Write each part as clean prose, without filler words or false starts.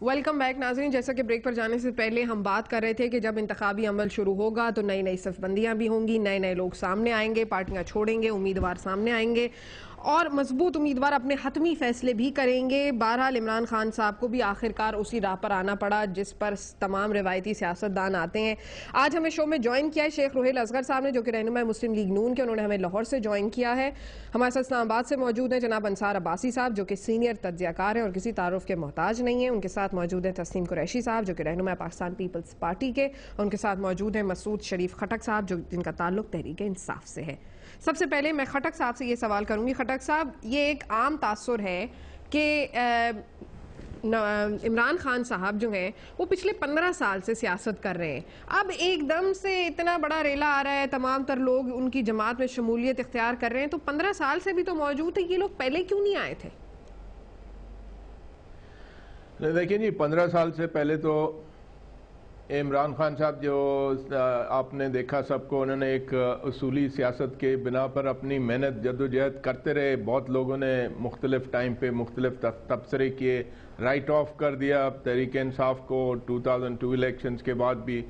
Welcome back ناظرین. جیسا کہ بریک پر جانے سے پہلے ہم بات کر رہے تھے کہ جب انتخابی عمل شروع ہوگا تو نئی صف بندیاں بھی ہوں گی, نئے لوگ سامنے آئیں گے, پارٹیاں چھوڑیں گے, امیدوار سامنے آئیں گے اور مضبوط امیدوار اپنے حتمی فیصلے بھی کریں گے. بہرحال عمران خان صاحب کو بھی آخرکار اسی راہ پر آنا پڑا جس پر تمام روایتی سیاستدان آتے ہیں. آج ہمیں شو میں جوائن کیا ہے شیخ روہیل اصغر صاحب نے, جو کہ رہنما مسلم لیگ نون کے, انہوں نے ہمیں لاہور سے جوائن کیا ہے. ہمارے ساتھ اسلام آباد سے موجود ہیں جناب انصار عباسی صاحب, جو کہ سینئر تجزیہ کار ہیں اور کسی تعارف کے محتاج نہیں ہیں. ان کے ساتھ موجود ہیں تسنیم قریشی صاحب, جو کہ رہنما پاکستان پیپلز پارٹی کے, اور ان کے ساتھ موجود ہیں مسعود شریف خٹک صاحب, جن کا تعلق تحریک انصاف سے ہے. سب سے پہلے میں خٹک صاحب سے یہ سوال کروں گی. خٹک صاحب, یہ ایک عام تاثر ہے کہ عمران خان صاحب جو ہیں وہ پچھلے 15 سال سے سیاست کر رہے ہیں, اب ایک دم سے اتنا بڑا ریلا آ رہا ہے, تمام تر لوگ ان کی جماعت میں شمولیت اختیار کر رہے ہیں, تو 15 سال سے بھی تو موجود تھے, یہ لوگ پہلے کیوں نہیں آئے تھے؟ دیکھیں جی, 15 سال سے پہلے تو عمران خان صاحب جو آپ نے دیکھا سب کو, انہوں نے ایک اصولی سیاست کے بنا پر اپنی محنت جدوجہد کرتے رہے. بہت لوگوں نے مختلف ٹائم پہ مختلف تبصرے کیے, رائٹ آف کر دیا تحریک انصاف کو 2002 الیکشنز کے بعد بھی.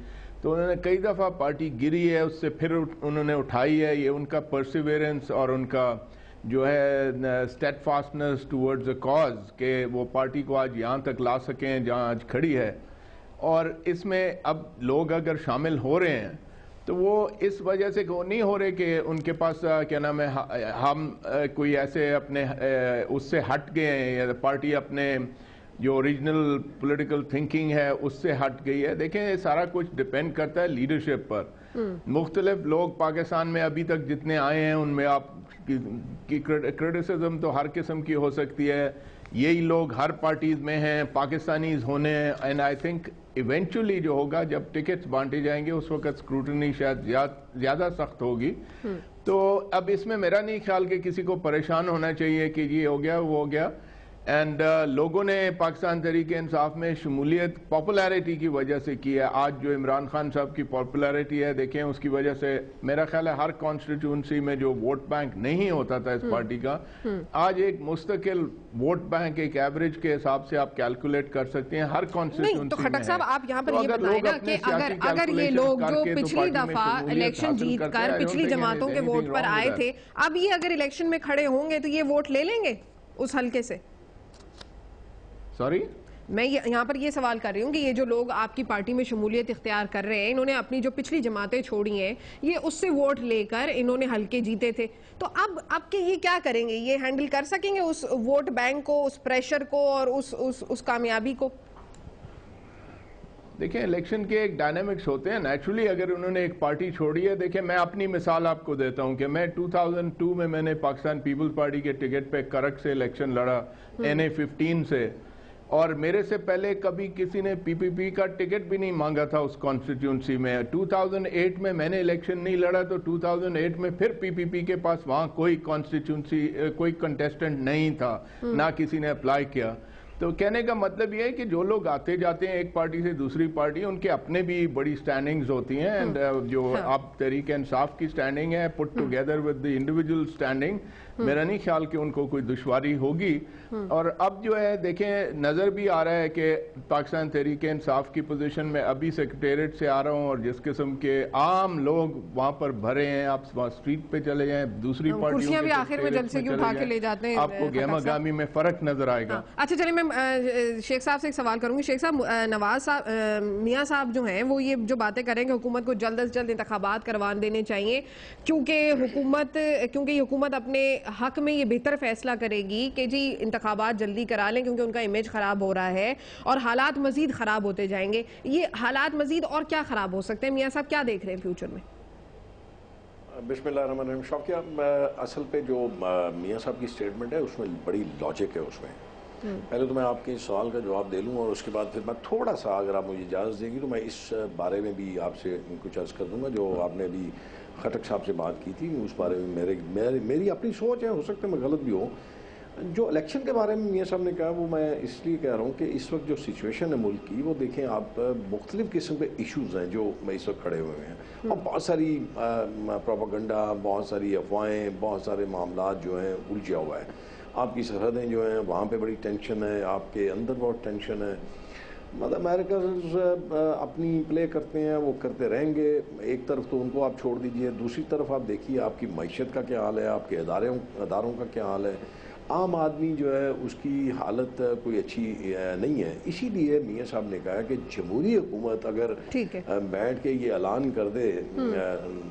تو انہوں نے کئی دفعہ پارٹی گری ہے, اس سے پھر انہوں نے اٹھائی ہے. یہ ان کا پرسیویرنس اور ان کا جو ہے اسٹیڈ فاسٹنس ٹورڈز اے کاز کہ وہ پارٹی کو آج یہاں تک لا سکیں جہاں آج کھڑی ہے. اور اس میں اب لوگ اگر شامل ہو رہے ہیں تو وہ اس وجہ سے نہیں ہو رہے کہ ان کے پاس کیا نام ہے, ہم کوئی ایسے اپنے اس سے ہٹ گئے ہیں یا پارٹی اپنے جو اوریجنل پولیٹیکل تھنکنگ ہے اس سے ہٹ گئی ہے. دیکھیں, یہ سارا کچھ ڈیپینڈ کرتا ہے لیڈرشپ پر. مختلف لوگ پاکستان میں ابھی تک جتنے آئے ہیں ان میں آپ کی کرٹیسزم تو ہر قسم کی ہو سکتی ہے. یہی لوگ ہر پارٹیز میں ہیں, پاکستانیز ہونے ہیں. اینڈ آئی تھنک ایونچولی جو ہوگا جب ٹکٹس بانٹے جائیں گے اس وقت اسکروٹنی شاید زیادہ سخت ہوگی. تو اب اس میں میرا نہیں خیال کہ کسی کو پریشان ہونا چاہیے کہ یہ ہو گیا وہ ہو گیا. اینڈ لوگوں نے پاکستان تحریک انصاف میں شمولیت پاپولیرٹی کی وجہ سے کی ہے. آج جو عمران خان صاحب کی پاپولیرٹی ہے دیکھیں, اس کی وجہ سے میرا خیال ہے ہر کانسٹیٹیونسی میں جو ووٹ بینک نہیں ہوتا تھا اس پارٹی کا, آج ایک مستقل ووٹ بینک ایک ایوریج کے حساب سے آپ کیلکولیٹ کر سکتے ہیں ہر کانسٹیٹیونسی میں. تو خٹک صاحب آپ یہاں پر یہ بتائیں نا کہ اگر یہ لوگ جو پچھلی دفعہ الیکشن جیت کر پچھلی جماعتوں کے ووٹ پر آئے تھے, اب یہ اگر الیکشن میں کھڑے ہوں گے تو یہ ووٹ لے لیں گے اس حلقے سے؟ سوری, میں یہاں پر یہ سوال کر رہی ہوں کہ یہ جو لوگ آپ کی پارٹی میں شمولیت اختیار کر رہے ہیں, انہوں نے اپنی جو پچھلی جماعتیں چھوڑی ہیں, یہ اس سے ووٹ لے کر انہوں نے حلقے جیتے تھے, تو اب کے یہ کیا کریں گے؟ یہ ہینڈل کر سکیں گے اس ووٹ بینک کو, اس پریشر کو اور اس کامیابی کو؟ دیکھیں, الیکشن کے ایک ڈائنامکس ہوتے ہیں نیچرلی. اگر انہوں نے ایک پارٹی چھوڑی ہے, دیکھیں میں اپنی مثال آپ کو دیتا ہوں کہ میں 2002 میں نے پاکستان پیپلز پارٹی کے ٹکٹ پہ کرک سے الیکشن لڑا, NA15 سے, اور میرے سے پہلے کبھی کسی نے پی پی پی کا ٹکٹ بھی نہیں مانگا تھا اس کانسٹیٹیونسی میں. 2008 میں نے الیکشن نہیں لڑا تو 2008 میں پھر پی پی پی کے پاس وہاں کوئی کانسٹیٹیونسی کوئی کنٹیسٹنٹ نہیں تھا, نہ کسی نے اپلائی کیا. تو کہنے کا مطلب یہ ہے کہ جو لوگ آتے جاتے ہیں ایک پارٹی سے دوسری پارٹی, ان کے اپنے بھی بڑی سٹینڈنگز ہوتی ہیں. اینڈ جو اب تحریک انصاف کی سٹینڈنگ ہے put together with the individual standing, میرا نہیں خیال کہ ان کو کوئی دشواری ہوگی. اور اب جو ہے دیکھیں, نظر بھی آ رہا ہے کہ پاکستان تحریک انصاف کی پوزیشن میں ابھی سیکریٹریٹ سے آ رہا ہوں, اور جس قسم کے عام لوگ وہاں پر بھرے ہیں, آپ اسٹریٹ پہ چلے جائیں, دوسری پارٹیوں کے آخر میں جلسے کی اٹھا کے لے جاتے ہیں, آپ کو گہما گامی میں فرق نظر آئے گا. اچھا چلیں, میں شیخ صاحب سے ایک سوال کروں گی. شیخ صاحب, نواز صاحب میاں صاحب جو ہیں وہ یہ جو باتیں کریں کہ حکومت کو جلد از جلد انتخابات کروان دینے چاہیے کیونکہ یہ حکومت اپنے حق میں یہ بہتر فیصلہ کرے گی کہ جی انتخابات جلدی کرا لیں کیونکہ ان کا امیج خراب ہو رہا ہے اور حالات مزید خراب ہوتے جائیں گے. یہ حالات مزید اور کیا خراب ہو سکتے ہیں؟ میاں صاحب کیا دیکھ رہے ہیں فیوچر میں؟ بسم اللہ الرحمن الرحیم. شوقیہ, اصل پہ جو میاں صاحب کی سٹیٹمنٹ ہے اس میں بڑی لاجک ہے. اس میں پہلے تو میں آپ کے سوال کا جواب دے لوں اور اس کے بعد پھر میں تھوڑا سا, اگر آپ مجھے اجازت دیں گی تو میں اس بارے میں بھی آپ سے کچھ عرض کر دوں گا جو آپ نے ابھی خٹک صاحب سے بات کی تھی. اس بارے میں میری اپنی سوچ ہے, ہو سکتا ہے میں غلط بھی ہوں. جو الیکشن کے بارے میں میاں صاحب نے کہا وہ میں اس لیے کہہ رہا ہوں کہ اس وقت جو سچویشن ہے ملک کی, وہ دیکھیں آپ, مختلف قسم کے ایشوز ہیں جو اس وقت کھڑے ہوئے ہیں, اور بہت ساری پروپیگنڈا, بہت ساری افواہیں, بہت سارے معاملات جو ہیں الجھا ہوا ہے. آپ کی سرحدیں جو ہیں وہاں پہ بڑی ٹینشن ہے, آپ کے اندر بہت ٹینشن ہے. مطلب امریکہ اپنی پلے کرتے ہیں، وہ کرتے رہیں گے. ایک طرف تو ان کو آپ چھوڑ دیجئے، دوسری طرف آپ دیکھیے آپ کی معیشت کا کیا حال ہے، آپ کے اداروں کا کیا حال ہے. عام آدمی جو ہے اس کی حالت کوئی اچھی نہیں ہے. اسی لیے میاں صاحب نے کہا کہ جمہوری حکومت اگر بیٹھ کے یہ اعلان کر دے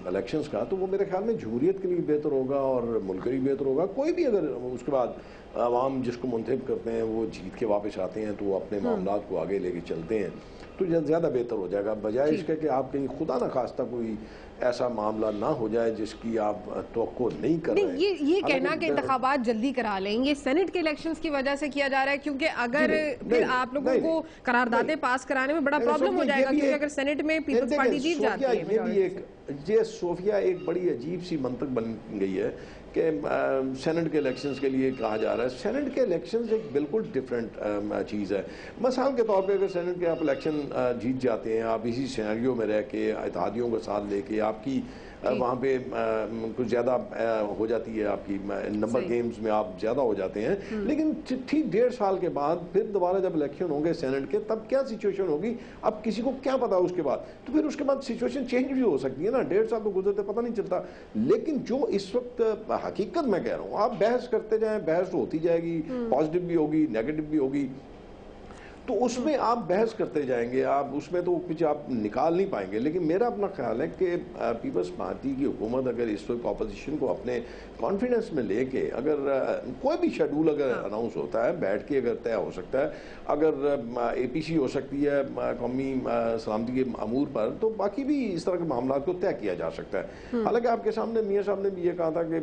الیکشنز کا، تو وہ میرے خیال میں جمہوریت کے لیے بہتر ہوگا اور ملک کے لیے بہتر ہوگا. کوئی بھی اگر اس کے بعد عوام جس کو منتخب کرتے ہیں وہ جیت کے واپس آتے ہیں تو وہ اپنے معاملات کو آگے لے کے چلتے ہیں تو زیادہ بہتر ہو جائے گا، بجائے اس کے کہ آپ کہیں خدا نہ خواستہ کوئی ایسا معاملہ نہ ہو جائے جس کی آپ توقع نہیں کر رہے ہیں. یہ کہنا کہ انتخابات جلدی کرا لیں، یہ سینٹ کے الیکشنز کی وجہ سے کیا جا رہا ہے، کیونکہ اگر پھر آپ لوگوں کو قراردادیں پاس کرانے میں بڑا پرابلم ہو جائے گا، کیونکہ اگر سینٹ میں پیپلز پارٹی جیت جاتی ہے. یہ صوفیہ ایک بڑی عجیب سی منطق بن گئی ہے کہ سینٹ کے الیکشنز کے لیے کہا جا رہا ہے. سینٹ کے الیکشنز ایک بالکل ڈیفرنٹ چیز ہے. مثال کے طور پہ اگر سینٹ کے آپ الیکشن جیت جاتے ہیں، آپ اسی سینیریو میں رہ کے اتحادیوں کا ساتھ لے کے آپ کی وہاں پہ کچھ زیادہ ہو جاتی ہے، آپ کی نمبر گیمز میں آپ زیادہ ہو جاتے ہیں، لیکن ٹھیک 1.5 سال کے بعد پھر دوبارہ جب الیکشن ہوں گے سینٹ کے، تب کیا سچویشن ہوگی اب کسی کو کیا پتا اس کے بعد. تو پھر اس کے بعد سچویشن چینج بھی ہو سکتی ہے نا. 1.5 سال تو گزرتے پتہ نہیں چلتا. لیکن جو اس وقت حقیقت میں کہہ رہا ہوں، آپ بحث کرتے جائیں، بحث ہوتی جائے گی، پازیٹیو بھی ہوگی، نیگیٹو بھی ہوگی، تو اس میں آپ بحث کرتے جائیں گے، آپ اس میں تو کچھ آپ نکال نہیں پائیں گے. لیکن میرا اپنا خیال ہے کہ پیپلز پارٹی کی حکومت اگر اس وقت اپوزیشن کو اپنے کانفیڈنس میں لے کے اگر کوئی بھی شیڈول اگر اناؤنس ہوتا ہے، بیٹھ کے اگر طے ہو سکتا ہے، اگر اے پی سی ہو سکتی ہے قومی سلامتی کے امور پر، تو باقی بھی اس طرح کے معاملات کو طے کیا جا سکتا ہے. حالانکہ آپ کے سامنے میاں صاحب نے بھی یہ کہا تھا کہ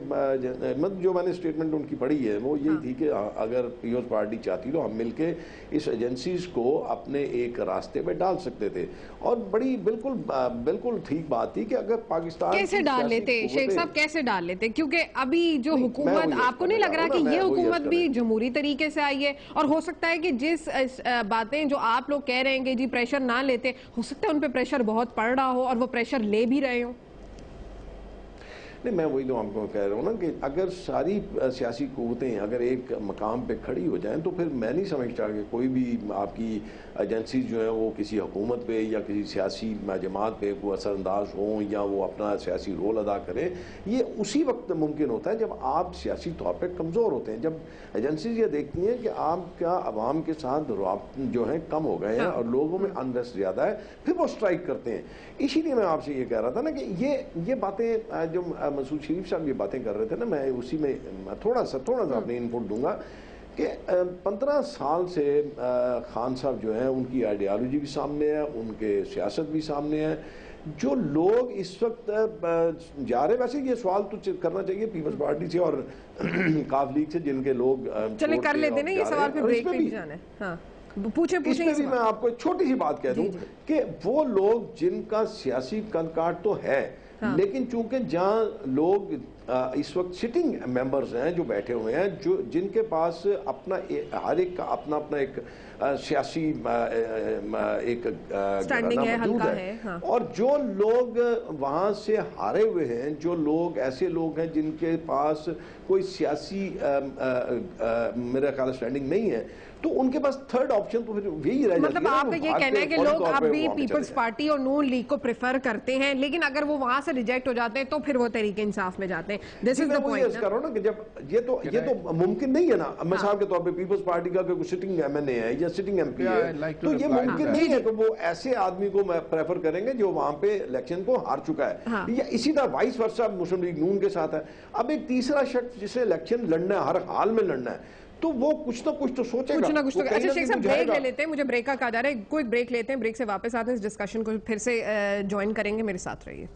جو میں نے اسٹیٹمنٹ ان کی پڑھی ہے وہ یہی تھی کہ اگر پیپلز پارٹی چاہتی تو ہم مل کے اس ایجنسی کو اپنے ایک راستے پہ ڈال سکتے تھے. اور بڑی بالکل ٹھیک بات تھی کہ اگر پاکستان کیسے ڈال لیتے شیخ صاحب، کیسے ڈال لیتے؟ کیونکہ ابھی جو حکومت، آپ کو نہیں لگ رہا کہ یہ حکومت بھی جمہوری طریقے سے آئی ہے، اور ہو سکتا ہے کہ جس باتیں جو آپ لوگ کہہ رہے ہیں کہ جی پریشر نہ لیتے، ہو سکتا ہے ان پہ پریشر بہت پڑ رہا ہو اور وہ پریشر لے بھی رہے ہوں. نہیں، میں وہی تو آپ کو کہہ رہا ہوں نا کہ اگر ساری سیاسی قوتیں اگر ایک مقام پہ کھڑی ہو جائیں تو پھر میں نہیں سمجھتا کہ کوئی بھی آپ کی ایجنسیز جو ہیں وہ کسی حکومت پہ یا کسی سیاسی جماعت پہ کوئی اثر انداز ہوں یا وہ اپنا سیاسی رول ادا کریں. یہ اسی وقت ممکن ہوتا ہے جب آپ سیاسی طور پہ کمزور ہوتے ہیں، جب ایجنسیز یہ دیکھتی ہیں کہ آپ کا عوام کے ساتھ رابطے جو ہیں کم ہو گئے ہیں اور لوگوں میں انریسٹ زیادہ ہے، پھر وہ اسٹرائک کرتے ہیں. اسی لیے میں آپ سے یہ کہہ رہا تھا نا کہ یہ باتیں جو مسعود شریف صاحب یہ باتیں کر رہے تھے نا، میں اسی میں تھوڑا سا اپنے انپٹ دوں گا کہ 15 سال سے خان صاحب جو ہیں ان کی آئیڈیالوجی بھی سامنے ہے، ان کے سیاست بھی سامنے ہے. جو لوگ اس وقت جا رہے، ویسے یہ سوال تو کرنا چاہیے پیپلز پارٹی سے اور کاف لیگ سے، جن کے لوگ چلے کر لیتے ہیں یہ سوال پہ بریک پہ بھی جانا ہے. ہاں پوچھیں. اس میں بھی میں آپ کو ایک چھوٹی سی بات کہہ دوں کہ وہ لوگ جن کا سیاسی کانکاٹ تو ہے، لیکن چونکہ جہاں لوگ اس وقت سٹنگ ممبرز ہیں جو بیٹھے ہوئے ہیں، جن کے پاس اپنا ہر ایک کا اپنا ایک سیاسی ایک سٹینڈنگ ہے، حلقہ ہے، اور جو لوگ وہاں سے ہارے ہوئے ہیں، جو لوگ ایسے لوگ ہیں جن کے پاس کوئی سیاسی میرا خیال سٹینڈنگ نہیں ہے، تو ان کے پاس تھرڈ آپشن تو یہی رہ جاتی ہے. مطلب آپ کا یہ کہنا ہے کہ لوگ اب بھی پیپلز پارٹی اور نون لیگ کو پریفر کرتے ہیں، لیکن اگر وہ وہاں سے ریجیکٹ ہو جاتے ہیں تو پھر وہ تحریک انصاف میں جاتے ہیں. دس از دا پوائنٹ. کر رہا ہوں نا کہ جب یہ تو ممکن نہیں ہے نا، مثال کے طور پہ پیپلز پارٹی کا کوئی سٹنگ ایم این اے ہے یا سٹنگ ایم پی ہے، تو یہ ممکن نہیں ہے کہ وہ ایسے آدمی کو پریفر کریں گے جو وہاں پہ الیکشن کو ہار چکا ہے. یا اسی طرح وائس ورسا مسلم لیگ نون کے ساتھ ہے. اب ایک تیسرا شخص جسے الیکشن لڑنا ہے، ہر حال میں لڑنا ہے، تو وہ کچھ نہ کچھ تو سوچے گا. اچھا شیخ صاحب بریک لے لیتے ہیں، مجھے بریک کا کہا جا رہا ہے، کوئی بریک لیتے ہیں، بریک سے واپس آتے ہیں، اس ڈسکشن کو پھر سے جوائن کریں گے. میرے ساتھ رہیے.